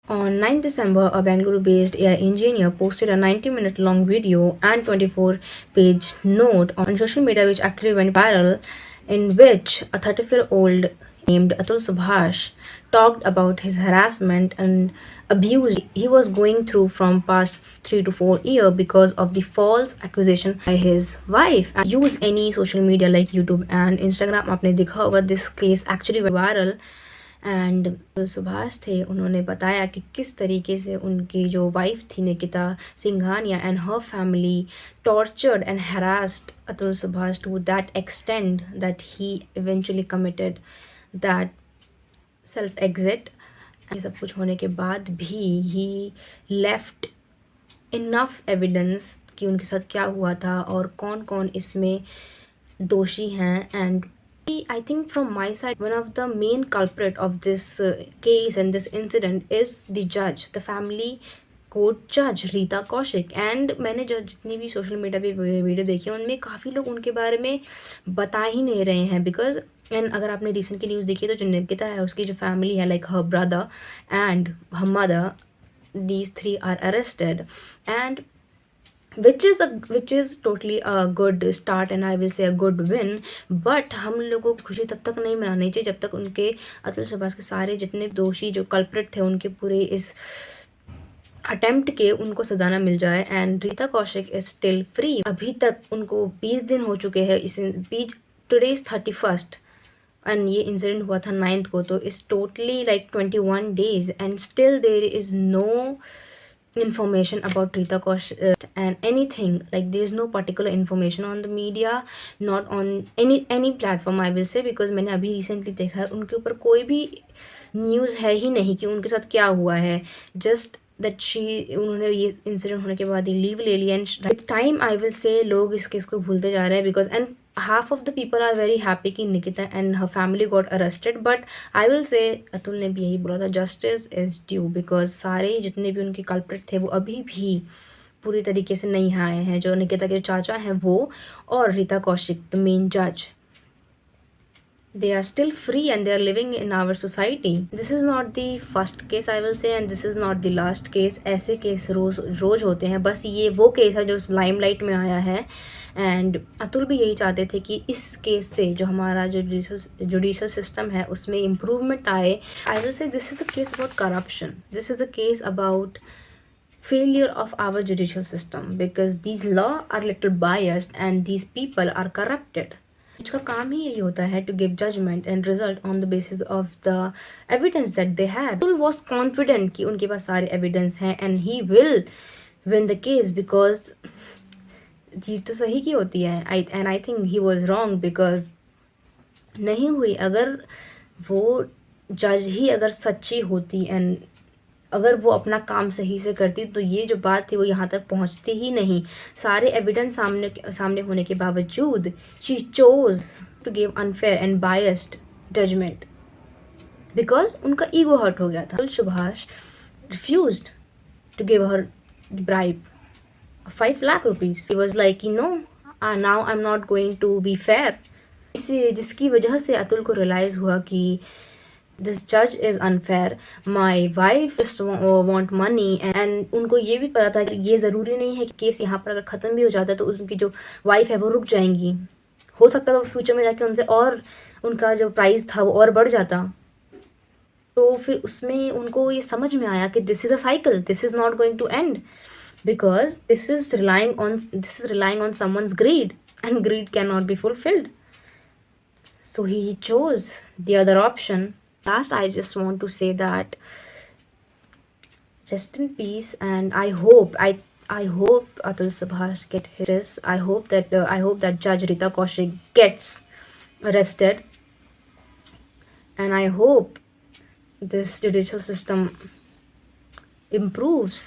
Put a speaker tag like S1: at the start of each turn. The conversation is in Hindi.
S1: On 9 December, a Bangalore-based AI engineer posted a 90-minute long video and 24-page note on social media which actually went viral, in which a 34-year-old named Atul Subhash talked about his harassment and abuse he was going through from past 3 to 4 years because of the false accusation by his wife. And use any social media like YouTube and Instagram, आपने देखा होगा, this case actually went viral. And Subhash थे, उन्होंने बताया कि किस तरीके से उनकी जो वाइफ थी Nikita Singhania and her family tortured and harassed Atul Subhash to that extend that he eventually committed that self exit. ये सब कुछ होने के बाद भी ही लेफ्ट इनफ एविडेंस कि उनके साथ क्या हुआ था और कौन कौन इसमें दोषी हैं. And I think from my side, one of the main culprit of this case and this incident is the judge, the family court जज रीता कौशिक. एंड मैंने जो जितनी भी सोशल मीडिया पे वीडियो देखी है उनमें काफ़ी लोग उनके बारे में बता ही नहीं रहे हैं. बिकॉज एंड अगर आपने रिसेंट की न्यूज़ देखी तो जो निकिता है उसकी जो फैमिली है like her brother and her mother, these three are arrested. And which is totally a good start and I will say a good win. But हम लोगों की खुशी तब तक नहीं मनानी चाहिए जब तक उनके अतुल सुभाष के सारे जितने दोषी जो कल्प्रिट थे उनके पूरे इस अटेम्प्ट के उनको सजा ना मिल जाए. And Rita Kaushik is still free. अभी तक उनको 20 दिन हो चुके हैं. इस बीच टुडे इज 31st एंड ये इंसिडेंट हुआ था 9th को, तो it's totally like 21 days and still there is no information about Rita Kaushik and anything, like there is no particular information on the media, not on any platform I will say, because मैंने अभी recently देखा है उनके ऊपर कोई भी न्यूज़ है ही नहीं कि उनके साथ क्या हुआ है. जस्ट दैट उन्होंने ये इंसिडेंट होने के बाद ही लीव ले लिया. And with time I will say लोग इस केस को भूलते जा रहे हैं. Because and half of the people are very happy कि Nikita and her family got arrested. But I will say Atul ने भी यही बोला था, justice is due, because सारे जितने भी उनके culprit थे वो अभी भी पूरी तरीके से नहीं आए हैं. जो निकिता के चाचा हैं वो और Rita Kaushik the main judge, they are still free and they are living in our society. This is not the first case I will say and this is not the last case. ऐसे केस रोज होते हैं. बस ये वो केस है जो लाइमलाइट में आया है. एंड अतुल भी यही चाहते थे कि इस केस से जो हमारा जो जुडिशल सिस्टम है उसमें इम्प्रूवमेंट आए. I will say this is a case about corruption. This is a case about failure of our judicial system because these law are little biased and these people are corrupted. इसका काम ही यही होता है to give judgment and result on the basis of the evidence that they have. Atul was confident कि उनके पास सारे evidence हैं and he will win the case because जीत तो सही की होती है. And I think he was wrong because नहीं हुई. अगर वो जज ही अगर सच्ची एंड अगर वो अपना काम सही से करती तो ये जो बात थी वो यहाँ तक पहुँचती ही नहीं. सारे एविडेंस सामने होने के बावजूद she chose to give unfair and biased judgement because उनका ईगो हर्ट हो गया था. Atul Subhash refused to give her bribe 5 lakh rupees. He was like, now I'm not going to be fair. जिसकी वजह से अतुल को रियलाइज़ हुआ कि दिस जज is unfair. My wife just want money. And उनको ये भी पता था कि ये ज़रूरी नहीं है कि केस यहाँ पर अगर ख़त्म भी हो जाता है तो उनकी जो वाइफ है वो रुक जाएंगी. हो सकता था वो फ्यूचर में जाके उनसे और उनका जो प्राइस था वो और बढ़ जाता. तो फिर उसमें उनको ये समझ में आया कि this is a cycle, this is not going to end because this is relying on someone's greed and greed cannot be fulfilled. So he chose the other option. Last, I just want to say that rest in peace and I hope Atul Subhash get his. I hope that Judge Rita Kaushik gets arrested and I hope this judicial system improves.